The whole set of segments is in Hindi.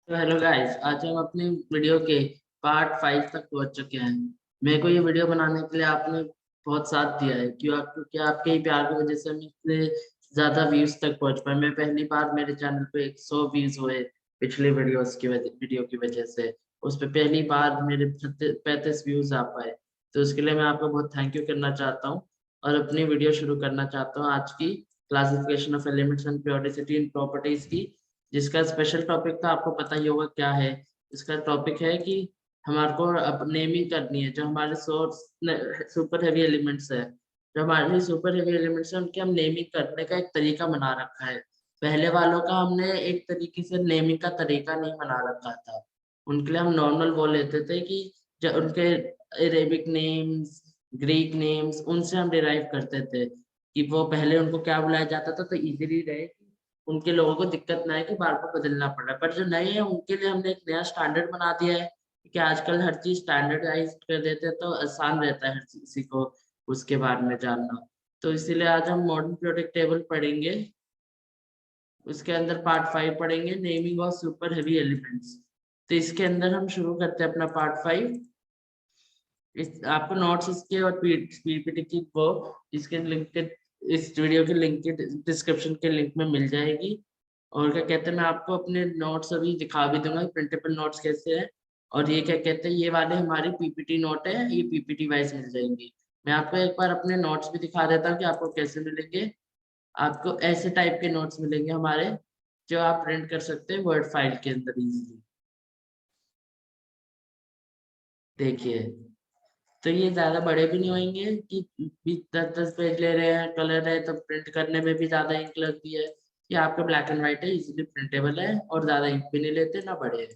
तो हेलो गाइस, आज हम अपनी वीडियो के पार्ट 5 तक पहुंच चुके हैं। मेरे को ये वीडियो बनाने के लिए आपने बहुत साथ दिया है। क्योंकि आपके ही प्यार की वजह से हम इतने ज्यादा व्यूज तक पहुंच पाए। मैं पहली बार मेरे चैनल पे 100 व्यूज हुए पिछली वीडियो की वजह से। उस पे पहली बार मेरे 35 व्यूज आ पाए। तो उसके लिए मैं आपको बहुत थैंक यू करना चाहता हूँ और अपनी वीडियो शुरू करना चाहता हूँ आज की classification of elements and periodicity in properties की, जिसका स्पेशल टॉपिक था। आपको पता ही होगा क्या है। इसका टॉपिक है कि हमारे को अब नेमिंग करनी है। जो हमारे सोर्स सुपर हेवी एलिमेंट्स है, जो हमारे सुपर हेवी एलिमेंट्स है, उनकी हम नेमिंग करने का एक तरीका बना रखा है। पहले वालों का हमने एक तरीके से नेमिंग का तरीका नहीं बना रखा था। उनके लिए हम नॉर्मल बोल लेते थे कि जो उनके अरेबिक नेम्स, ग्रीक नेम्स, उनसे हम डिराइव करते थे कि वो पहले उनको क्या बुलाया जाता था, तो इजीली रहे, उनके लोगों को दिक्कत ना है कि बार बार बदलना पड़ रहा है। पर जो नए हैं उनके लिए हमने एक नया स्टैंडर्ड बना दिया है कि आजकल हर चीज स्टैंडर्डाइज कर देते हैं, तो आसान रहता है हर किसी को उसके बारे में जानना। तो इसीलिए आज हम मॉडर्न प्रोडक्ट टेबल पढ़ेंगे। उसके अंदर पार्ट 5 पढ़ेंगे, naming of super heavy elements. तो इसके अंदर हम शुरू करते हैं अपना पार्ट 5। आपको नोट्स इसके और पीपीटी की वो इसके लिंक के, इस वीडियो के लिंक के डिस्क्रिप्शन के लिंक में मिल जाएगी। और क्या कहते हैं, मैं आपको अपने नोट्स अभी दिखा भी दूंगा प्रिंटेबल नोट्स कैसे है। और ये क्या कहते हैं, ये वाले हमारी पीपीटी नोट है, ये पीपीटी वाइज मिल जाएंगी। मैं आपको एक बार अपने नोट्स भी दिखा देता हूँ कि आपको कैसे मिलेंगे। आपको ऐसे टाइप के नोट्स मिलेंगे हमारे, जो आप प्रिंट कर सकते हैं वर्ड फाइल के अंदर इजीली। देखिए, तो ये ज्यादा बड़े भी नहीं होंगे कि 10-10 पेज ले रहे हैं, कलर है तो प्रिंट करने में भी ज्यादा इंक लगती है। ये आपका ब्लैक एंड व्हाइट है, इजीली प्रिंटेबल है और ज्यादा इंक भी नहीं लेते ना बड़े हैं,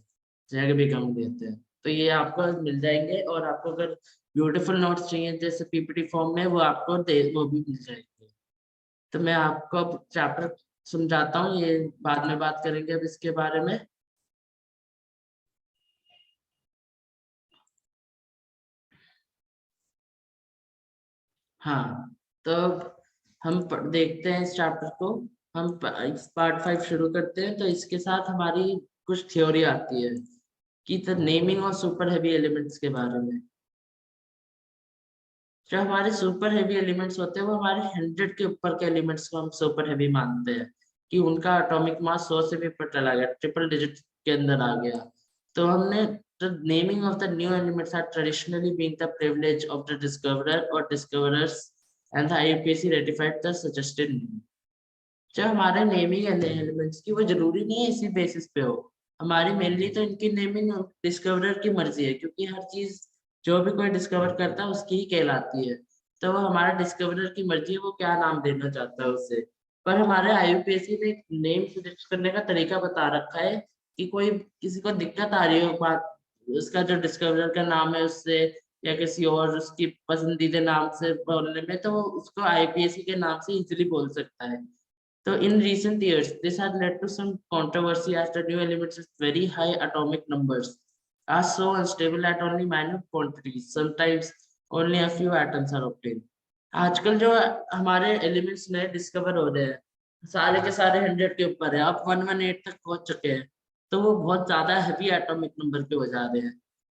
जगह भी कम लेते हैं। तो ये आपको मिल जाएंगे। और आपको अगर ब्यूटीफुल नोट्स चाहिए जैसे पीपीटी फॉर्म में, वो भी मिल जाएंगे। तो मैं आपको अब चैप्टर समझाता हूँ, ये बाद में बात करेंगे अब इसके बारे में। हाँ, तो देखते हैं इस चैप्टर को। इस पार्ट 5 शुरू करते हैं। तो इसके साथ हमारी कुछ थ्योरी आती है कि the naming of super heavy elements के बारे में। जो हमारे सुपर हैवी एलिमेंट्स होते हैं वो हमारे 100 के ऊपर के एलिमेंट्स को हम सुपर हैवी मानते हैं कि उनका एटॉमिक मास 100 से भी ऊपर चला गया, ट्रिपल डिजिट के अंदर आ गया। तो हमने the naming of the new elements are traditionally being the privilege of the discoverer or discoverers, and the IUPAC ratified the suggested name। जो हमारे नेमिंग एलिमेंट्स की वो जरूरी नहीं है इसी बेसिस पे हो। हमारी मेनली तो इनकी नेमिंग डिस्कवरर की मर्जी है, क्योंकि हर चीज जो भी कोई डिस्कवर करता है उसकी ही कहलाती है। तो वो हमारा डिस्कवरर की मर्जी है, वो क्या नाम देना चाहता है उसे। पर हमारे आईयूपीएसी ने एक नेम सजेस्ट करने का तरीका बता रखा है कि कोई किसी को दिक्कत आ रही हो बात, उसका जो डिस्कवरर का नाम है उससे या किसी और उसकी पसंदीदा नाम से बोलने में, तो वो उसको आईपीएसी के नाम से इजिली बोल सकता है। So in recent years, this has led to some controversy as the new elements with very high atomic numbers are so unstable at only minute quantities. Sometimes only a few atoms are obtained. आजकल जो हमारे एलिमेंट्स नए डिस्कवर हो रहे हैं, सारे के सारे 100 के ऊपर है, अब 118 तक पहुंच चुके हैं। तो वो बहुत ज्यादा हैवी एटॉमिक नंबर के हो जा रहे हैं,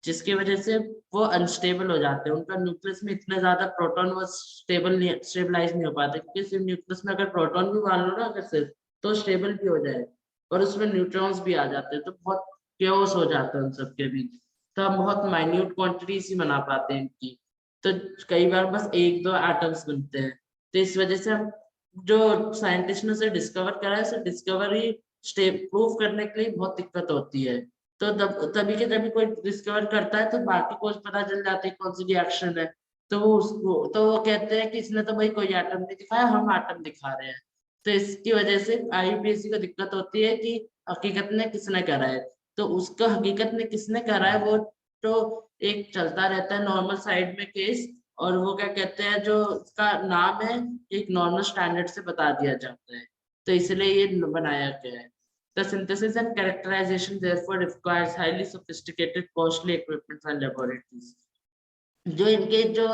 जिसकी वजह से वो अनस्टेबल हो जाते हैं। उनका न्यूक्लियस में इतने ज्यादा प्रोटॉन वो स्टेबलाइज नहीं हो पाते, क्योंकि सिर्फ न्यूक्लियस में अगर प्रोटॉन भी मान लो ना अगर सिर्फ, तो स्टेबल भी हो जाए। और उसमें न्यूट्रॉन्स भी आ जाते हैं, तो बहुत क्योस हो जाता है उन सबके बीच। तो हम बहुत माइन्यूट क्वांटिटीज ही बना पाते हैं इनकी। तो कई बार बस एक दो एटम्स बनते हैं। तो इस वजह से हम जो साइंटिस्ट ने उसे डिस्कवर करा है, उसे डिस्कवरी प्रूफ करने के लिए बहुत दिक्कत होती है। तो तभी के तभी कोई डिस्कवर करता है तो बाकी को पता चल जाता है कौन सी रिएक्शन है। तो वो कहते हैं कि इसने तो भाई कोई एटम नहीं दिखाया, हम एटम दिखा रहे हैं। तो इसकी वजह से आईयूपीएसी को दिक्कत होती है कि हकीकत में किसने करा है। तो उसको हकीकत में किसने करा है वो तो एक चलता रहता है नॉर्मल साइड में केस। और वो क्या कहते हैं, जो उसका नाम है एक नॉर्मल स्टैंडर्ड से बता दिया जाता है। तो इसलिए ये बनाया गया है। The synthesis and characterization therefore requires highly sophisticated, costly equipment and laboratories। जो इनके जो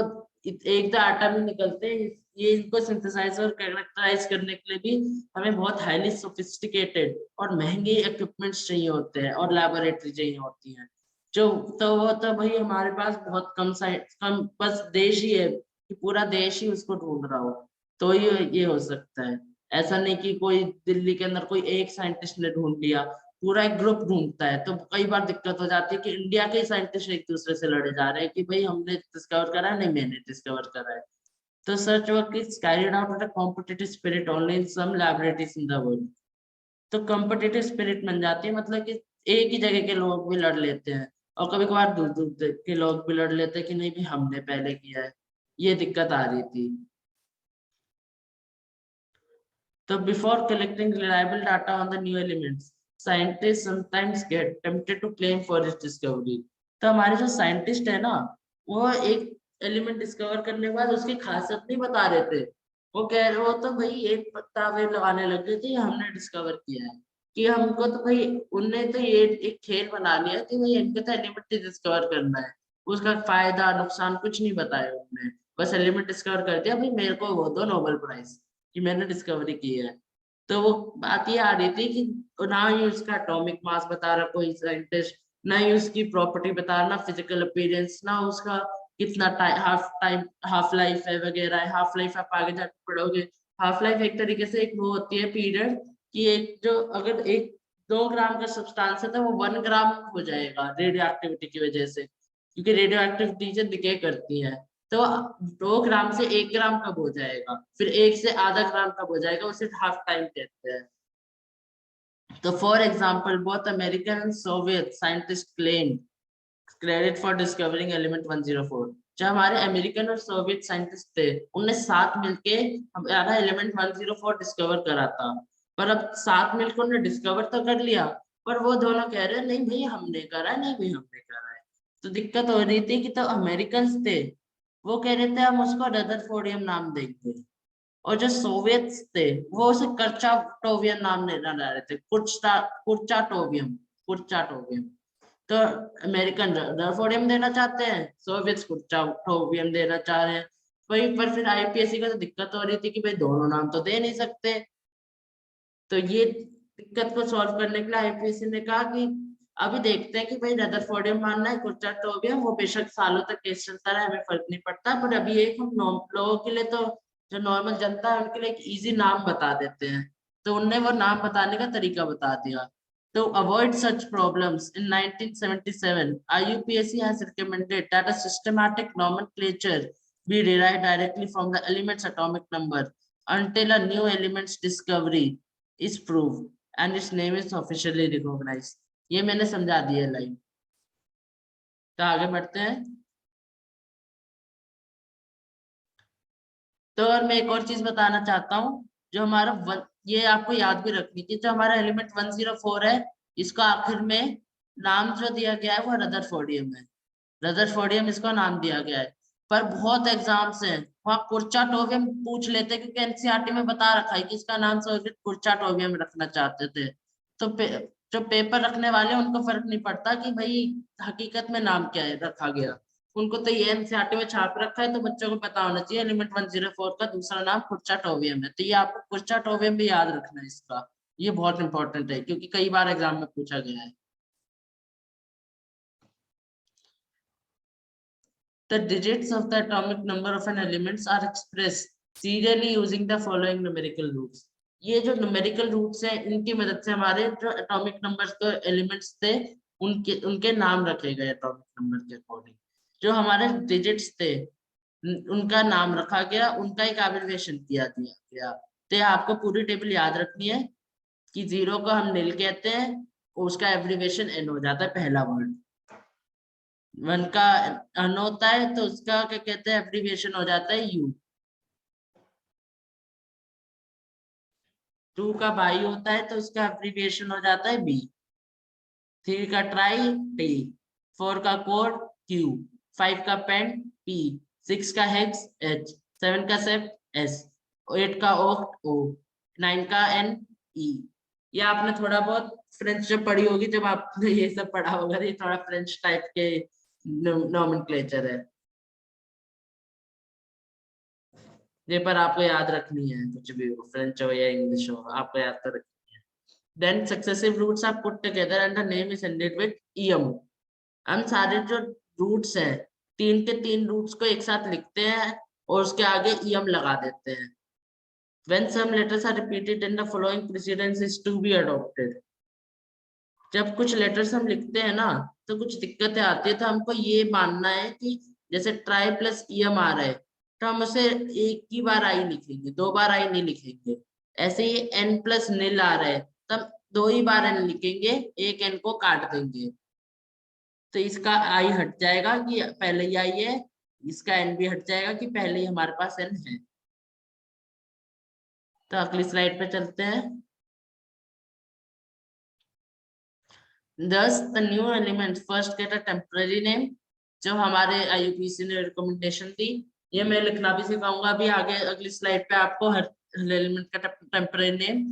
एक तो आटा भी निकलते हैं, ये इनको सिंथेसाइज और कैरेक्टराइज करने के लिए भी हमें बहुत हाईली सोफिस्टिकेटेड और महंगे इक्विपमेंट्स चाहिए होते हैं और लैबोरेटरी चाहिए होती है। जो तो वो तो भाई हमारे पास बहुत कम बस देश ही है कि पूरा देश ही उसको ढूंढ रहा हो, तो ये हो सकता है। ऐसा नहीं कि कोई दिल्ली के अंदर कोई एक साइंटिस्ट ने ढूंढ लिया, पूरा एक ग्रुप ढूंढता है। तो कई बार दिक्कत हो जाती है कि इंडिया के साइंटिस्ट एक दूसरे से लड़े जा रहे हैं कि भाई हमने डिस्कवर करा है, नहीं मैंने डिस्कवर करा है। तो search work is carried out with a competitive spirit only in some laboratories in the world. तो कॉम्पिटिटिव स्पिरिट बन जाती है, मतलब कि एक ही जगह के लोग भी लड़ लेते हैं, और कभी कभार दूर दूर के लोग भी लड़ लेते हैं कि नहीं भी हमने पहले किया है। ये दिक्कत आ रही थी। So before collecting reliable data on the new elements, scientists sometimes get tempted to claim for its discovery. तो हमारे जो साइंटिस्ट है ना, वो एक एलिमेंट डिस्कवर करने के बाद उसकी खासियत नहीं बता रहे थे। वो कह रहे, वो तो भाई एक पत्ता वे लगाने लग गए थे हमने डिस्कवर किया है, कि हमको तो भाई उनने तो ये एक खेल बना लिया कि भाई इनको तो एलिमेंट डिस्कवर करना है, उसका फायदा नुकसान कुछ नहीं बताया उन्होंने, बस एलिमेंट डिस्कवर कर दिया, भाई मेरे को वो दो नोबेल प्राइज कि मैंने डिस्कवरी की है। तो वो बात ये आ रही थी कि ना ही उसका एटॉमिक मास बता रहा कोई साइंटिस्ट, ना ही उसकी प्रॉपर्टी बता रहा, ना फिजिकल अपीयरेंस, ना उसका कितना टाइम हाफ लाइफ है वगैरह। हाफ लाइफ आप आगे जाके पढ़ोगे, हाफ लाइफ एक तरीके से एक वो होती है पीरियड, कि एक जो अगर एक 2 ग्राम का सब्सटेंस है तो वो 1 ग्राम हो जाएगा रेडियो एक्टिविटी की वजह से, क्योंकि रेडियो एक्टिविटी से डिके करती है। तो 2 ग्राम से 1 ग्राम कब हो जाएगा, फिर 1 से ½ ग्राम कब हो जाएगा, उसे हाफ टाइम कहते हैं। तो for example both American and Soviet scientist claim credit for discovering element 104। जो हमारे अमेरिकन और सोवियत साइंटिस्ट थे, उनने साथ मिलके हमारा एलिमेंट 104 डिस्कवर करा था। पर अब साथ मिलकर उन्होंने डिस्कवर तो कर लिया, पर वो दोनों कह रहे हैं नहीं भाई हमने करा है, नहीं भाई हमने करा है। तो दिक्कत हो रही थी कि तो अमेरिकन थे, वो कह रहे थे हम उसको रदरफोर्डियम नाम देंगे, और जो सोवियत्स थे वो उसे कर्चाटोवियम नाम लेना ला रहे थे, कुर्चाटोवियम कुर्चाटोवियम। तो अमेरिकन रदरफोर्डियम देना चाहते हैं, सोवियत कुर्चाटोवियम देना चाह रहे हैं। वही पर फिर आईपीएससी का तो दिक्कत हो रही थी कि भाई दोनों नाम तो दे नहीं सकते। तो ये दिक्कत को सॉल्व करने के लिए आईपीएससी ने कहा कि अभी देखते हैं कि भाई रदरफोर्डियम मानना है कुर्चाटोवियम, वो बेशक सालों तक केस चलता रहा, हमें फर्क नहीं पड़ता, पर अभी एक हम लोगों के लिए तो जो नॉर्मल जनता है उनके लिए एक इजी नाम बता देते हैं। तो उनने वो नाम बताने का तरीका बता दिया। To avoid such problems, in 1977, IUPAC has recommended that a systematic nomenclature be derived directly from the element's atomic number until a new element's discovery is proved and its name is officially recognized. ये मैंने समझा दिया लाइन। तो आगे बढ़ते हैं। तो और मैं एक और चीज बताना चाहता हूँ, जो हमारा ये आपको याद भी रखनी चाहिए, जो हमारा एलिमेंट 104 है, इसका आखिर में नाम जो दिया गया है वो रदरफोर्डियम है। रदरफोर्डियम इसका नाम दिया गया है। पर बहुत एग्जाम्स हैं वहाँ कुर्चाटोवियम पूछ लेते हैं, क्योंकि एनसीईआरटी में बता रखा है कि इसका नाम सोवियत कुर्चाटोवियम रखना चाहते थे। तो जो पेपर रखने वाले हैं उनको फर्क नहीं पड़ता कि भाई हकीकत में नाम क्या है रखा गया, उनको तो ये एनसीईआरटी में छाप रखा है, तो बच्चों को पता होना चाहिए एलिमेंट 104 का दूसरा नाम कुर्चाटोवियम है। तो ये आपको कुर्चाटोवियम भी याद रखना है इसका, ये बहुत इंपॉर्टेंट है क्योंकि कई बार एग्जाम में पूछा गया है। The digits of the atomic number of an elements are expressed serially using the following numerical roots. ये जो numerical roots हैं इनकी मदद से हमारे जो atomic numbers के elements थे उनके उनके नाम रखे गए atomic number के according। जो हमारे digits थे उनका नाम रखा गया, उनका एक एब्रिविएशन किया दिया गया। तो आपको पूरी टेबल याद रखनी है कि 0 को हम नील कहते हैं, उसका एब्रिविएशन N हो जाता है पहला वर्ड। 1 का अन होता है तो उसका क्या कहते हैं एब्रिविएशन हो जाता है U। 2 का बाई होता है तो उसका एब्रिविएशन हो जाता है B। 3 का ट्राई T। 4 का कोड Q। 5 का पेन P। 6 का हेक्स H। 7 का सेप्ट S। 8 का ऑक्ट O। 9 का N E। ये आपने थोड़ा बहुत फ्रेंच जब पढ़ी होगी, जब आपने ये सब पढ़ा होगा, ये थोड़ा फ्रेंच टाइप के नोमेनक्लेचर है। ये पर आपको याद रखनी है, कुछ भी हो, फ्रेंच हो या इंग्लिश हो, आपको याद तो रखनी है। Then successive roots are put together and the name is ended with ium. हम सारे जो रूट्स हैं, तीन के तीन रूट्स को एक साथ लिखते हैं और उसके आगे ईएम लगा देते हैं। When some letters are repeated in the following precedence is to be adopted। जब कुछ लेटर्स हम लिखते हैं ना, तो कुछ दिक्कतें आती है, तो हमको ये मानना है कि जैसे ट्राई प्लस ईएम आ रहा है, तो हम उसे एक ही बार आई लिखेंगे, दो बार आई नहीं लिखेंगे। ऐसे ही एन प्लस नील आ रहा है, तब दो ही बार एन लिखेंगे, एक एन को काट देंगे, तो इसका आई हट जाएगा कि पहले ही आई है, इसका एन भी हट जाएगा कि पहले ही हमारे पास एन है। तो अगली स्लाइड पे चलते हैं। Thus, the new elements first get a temporary name। जो हमारे IUPAC ने रिकमेंडेशन दी, ये मैं लिखना भी सिखाऊंगा अभी आगे अगली स्लाइड पे आपको। हर एलिमेंट का temporary name,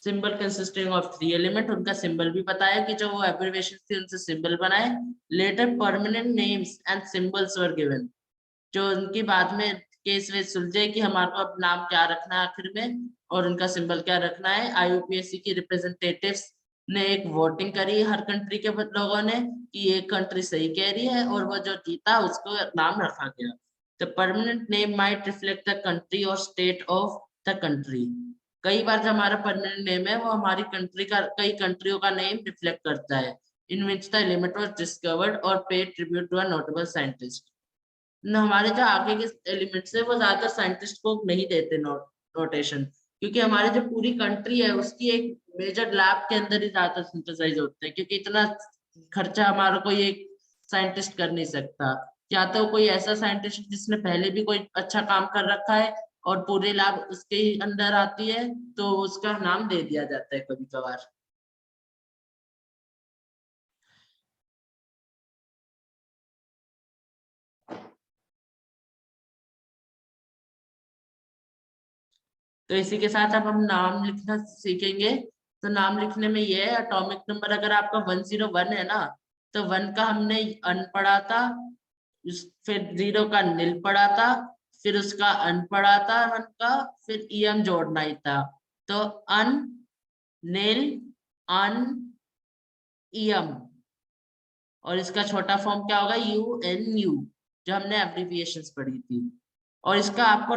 symbol consisting of 3 element, उनका सिंबल भी बताया कि जो वो एब्रिविएशन थी उनसे सिंबल बनाए। Later permanent names and symbols were given. जो उनकी बाद में केस वे सुलझे कि हमारे को अब नाम क्या रखना है आखिर में और उनका सिंबल क्या रखना है। IUPAC की रिप्रेजेंटेटिव्स ने एक वोटिंग करी हर कंट्री के लोगों ने कि ये कंट्री सही कह रही है, और वो जो जीता उसको नाम रखा गया। The permanent name might reflect the country और स्टेट ऑफ द कंट्री। कई बार जो हमारा परमानेंट नेम है वो हमारी कंट्री का, कई कंट्रियों का नेम रिफ्लेक्ट करता है। In which the element was discovered और paid tribute to a notable scientist. हमारे जो आगे के एलिमेंट्स है वो ज्यादातर साइंटिस्ट को नहीं देते नोटेशन, क्योंकि हमारी जो पूरी कंट्री है उसकी एक मेजर लैब के अंदर ही ज्यादातर सिंथेसाइज होते हैं, क्योंकि इतना खर्चा हमारा कोई एक साइंटिस्ट कर नहीं सकता। या तो कोई ऐसा साइंटिस्ट जिसने पहले भी कोई अच्छा काम कर रखा है और पूरी लैब उसके ही अंदर आती है, तो उसका नाम दे दिया जाता है कभी कभार। तो इसी के साथ अब हम नाम लिखना सीखेंगे। तो नाम लिखने में ये है, एटॉमिक नंबर अगर आपका 101 है ना, तो 1 का हमने अन पढ़ा था, फिर 0 का नील पढ़ा था, फिर उसका अन पढ़ा था 1 का, फिर ईएम जोड़ना ही था। तो अन, नील, अन, ईएम, और इसका छोटा फॉर्म क्या होगा, UNU, जो हमने एब्रिविएशंस पढ़ी थी। और इसका आपको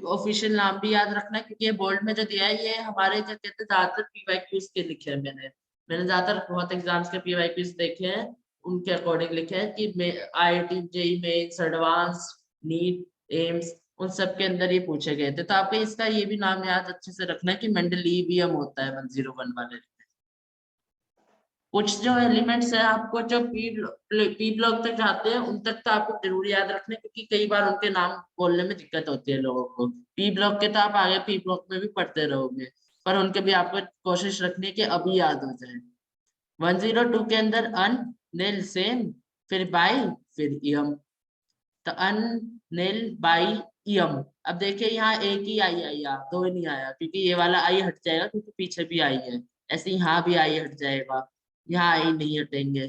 ऑफिशियल नाम भी याद रखना है, क्योंकि ये बोल्ड में जो दिया है ये हमारे जो कहते हैं ज्यादातर PYQs के लिखे हैं। मैंने ज्यादातर बहुत एग्जाम्स के PYQs देखे हैं, उनके अकॉर्डिंग लिखे हैं कि IIT JEE Mains Advanced NEET AIIMS उन सब के अंदर ये पूछे गए थे। तो आपको इसका ये भी नाम याद अच्छे से रखना है कि मेंडलीवियम होता है 101 वाले। कुछ जो एलिमेंट्स है आपको जो पी ब्लॉक तक जाते हैं उन तक तो आपको जरूर याद रखने, क्योंकि कई बार उनके नाम बोलने में दिक्कत होती है लोगों को। पी ब्लॉक के तो आप आगे पी ब्लॉक में भी पढ़ते रहोगे, पर उनके भी आपको कोशिश रखनी है कि अभी याद हो जाए। 102 के अंदर अन, नील, सेम, फिर बाई, फिर इयम। तो अन, नील, बाई, इयम। अब देखिए यहाँ एक ही आई आया, दो ही नहीं आया, क्योंकि ये वाला आई हट जाएगा क्योंकि पीछे भी आई है। ऐसे यहाँ भी आई हट जाएगा, यहाँ आई नहीं हटेंगे,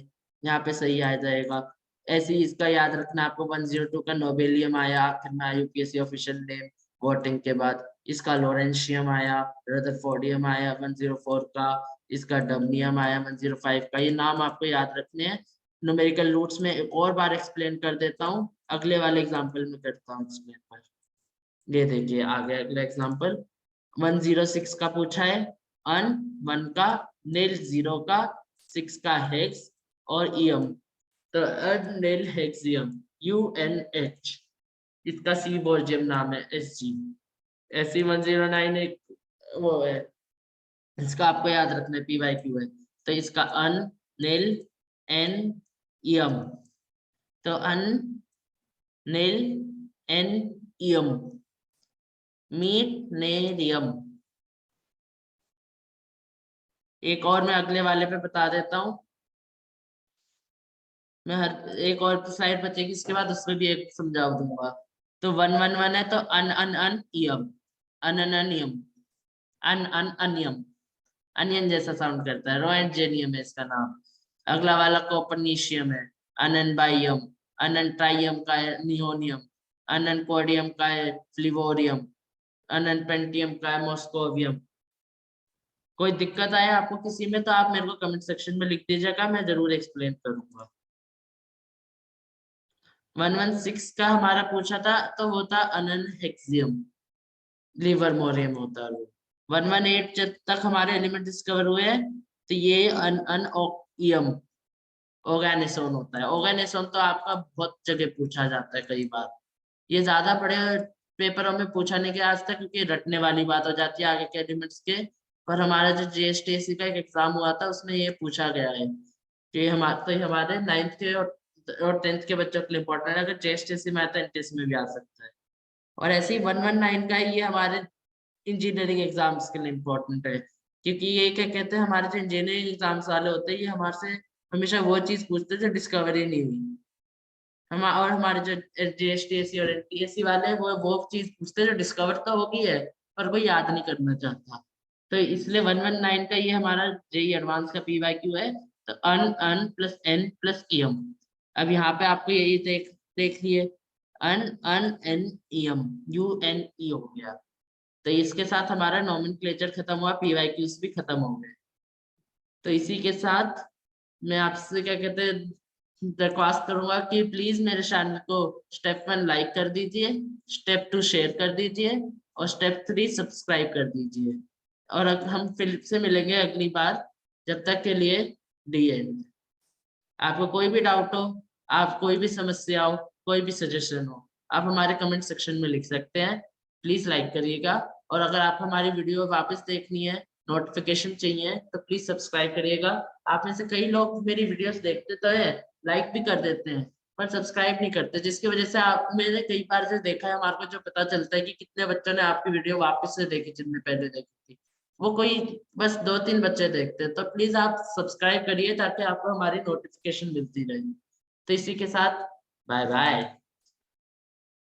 यहाँ पे सही आ जाएगा। ऐसे ही इसका याद रखना आपको, 102 का नोबेलियम आया आखिर में IUPAC ऑफिशियल नेम वोटिंग के बाद। इसका लॉरेंशियम आया, रदरफोर्डियम आया 104 का, इसका डबनियम आया 105 का। ये नाम आपको याद रखने हैं। न्यूमेरिकल रूट्स में एक और बार एक्सप्लेन कर देता हूँ, अगले वाले एग्जाम्पल में करता हूँ एक्सप्लेन पर। ये देखिए आगे अगला एग्जाम्पल 106 का पूछा है। अन 1 का, नील 0 का, 6 का हेक्स और ईएम। तो अन नील हेक्सियम UNH, इसका सीबोर्जियम नाम है SG। SE109 एक वो है, इसका आपको याद रखना है, PYQ है। तो इसका अन, नील, एन, ईएम। तो अन, नील, एन, ईएम, मीट, नेरियम। एक और मैं अगले वाले पे बता देता हूँ। मैं हर एक और स्लाइड बचेगी इसके बाद, उसमें भी एक समझा दूंगा। तो 111 है तो अन अन अन इयम, अन अन अनियम, अन अन अनियम, अनियन जैसा साउंड करता है। रोएंट जेनियम है इसका नाम। अगला वाला कोपरनीशियम है, अनन बाइयम, अनन ट्राइयम का नियोनियम, अननकोडियम का है फ्लिवोरियम, अननपेंटियम का है मॉस्कोवियम। कोई दिक्कत आए आपको किसी में तो आप मेरे को कमेंट सेक्शन में लिख दीजिएगा, मैं जरूर एक्सप्लेन करूंगा। 116 का हमारा पूछा था तो वो था अननहेक्सियम, लिवरमोरियम होता है वो। 118 जब तक हमारे एलिमेंट डिस्कवर हुए हैं तो ये अनओकियम ऑर्गेनिसोन होता है। ऑर्गेनिसोन तो आपका बहुत जगह पूछा जाता है कई बार, ये ज्यादा बड़े पेपरों में पूछा नहीं गया आज तक क्योंकि रटने वाली बात हो जाती है आगे के एलिमेंट्स के। पर हमारा जो जीएसटीसी का एक एग्जाम हुआ था उसमें ये पूछा गया है कि हमारे 9th के और 10th के बच्चों के लिए इम्पोर्टेंट है। अगर जीएसटीसी में आता है एनटीएस में भी आ सकता है। और ऐसे ही 119 का ये हमारे इंजीनियरिंग एग्जाम्स के लिए इम्पोर्टेंट है क्योंकि ये क्या कहते हैं, हमारे जो इंजीनियरिंग एग्जाम्स वाले होते हैं ये हमारे से हमेशा वो चीज पूछते हैं जो डिस्कवरी नहीं हुई। हम और हमारे जो जीएसटीएससी और एनटीएससी वाले हैं वो चीज पूछते हैं जो डिस्कवर तो होगी है पर कोई याद नहीं करना चाहता। तो इसलिए 119 का ये हमारा जेई एडवांस का पीवाईक्यू है। तो अन अन प्लस एन प्लस ईएम। अब यहाँ पे आपको यही देख लिए अन अन एन ईएम यूएनई हो गया। तो इसके साथ हमारा नोमेनक्लेचर खत्म हुआ, पीवाईक्यूज भी खत्म हो गए। तो इसी के साथ मैं आपसे क्या कहते हैं दरख्वास्त करूंगा कि प्लीज मेरे चैनल को स्टेप 1 लाइक कर दीजिए, स्टेप 2 शेयर कर दीजिए और स्टेप 3 सब्सक्राइब कर दीजिए। और हम फिर से मिलेंगे अगली बार, जब तक के लिए दी एंड। आपको कोई भी डाउट हो, आप कोई भी समस्या हो, कोई भी सजेशन हो, आप हमारे कमेंट सेक्शन में लिख सकते हैं। प्लीज लाइक करिएगा और अगर आप हमारी वीडियो वापस देखनी है, नोटिफिकेशन चाहिए तो प्लीज सब्सक्राइब करिएगा। आप में से कई लोग मेरी वीडियोस देखते तो है, लाइक भी कर देते हैं पर सब्सक्राइब नहीं करते, जिसकी वजह से आप मैंने कई बार से देखा है, हमारे को जो पता चलता है कि कितने बच्चों ने आपकी वीडियो वापस से देखी जिनने पहले देखी थी, वो कोई बस 2-3 बच्चे देखते हैं। तो प्लीज आप सब्सक्राइब करिए ताकि आपको हमारी नोटिफिकेशन मिलती रहे। तो इसी के साथ बाय बाय।